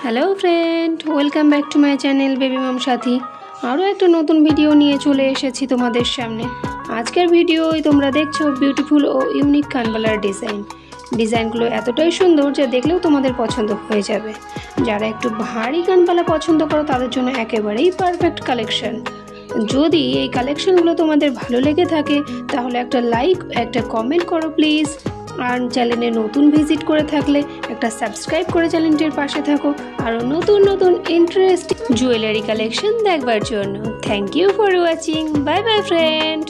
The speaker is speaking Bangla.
Hello friend, welcome back to my channel baby mom Sathi. আরও একটা নতুন ভিডিও নিয়ে চলে এসেছি তোমাদের সামনে। আজকের ভিডিওয় তোমরা দেখছো বিউটিফুল ও ইউনিক কানবালার ডিজাইনগুলো এতটাই সুন্দর যে দেখলেও তোমাদের পছন্দ হয়ে যাবে। যারা একটু ভারী কানবালা পছন্দ করো তাদের জন্য একেবারেই পারফেক্ট কালেকশন। যদি এই কালেকশনগুলো তোমাদের ভালো লেগে থাকে তাহলে একটা লাইক, একটা কমেন্ট করো প্লিজ। আর চ্যানেলে নতুন ভিজিট করে থাকলে একটা সাবস্ক্রাইব করে চ্যানেলটির পাশে থাকো আরও নতুন নতুন ইন্টারেস্টিং জুয়েলারি কালেকশন দেখবার জন্য। Thank you for watching. Bye bye friend.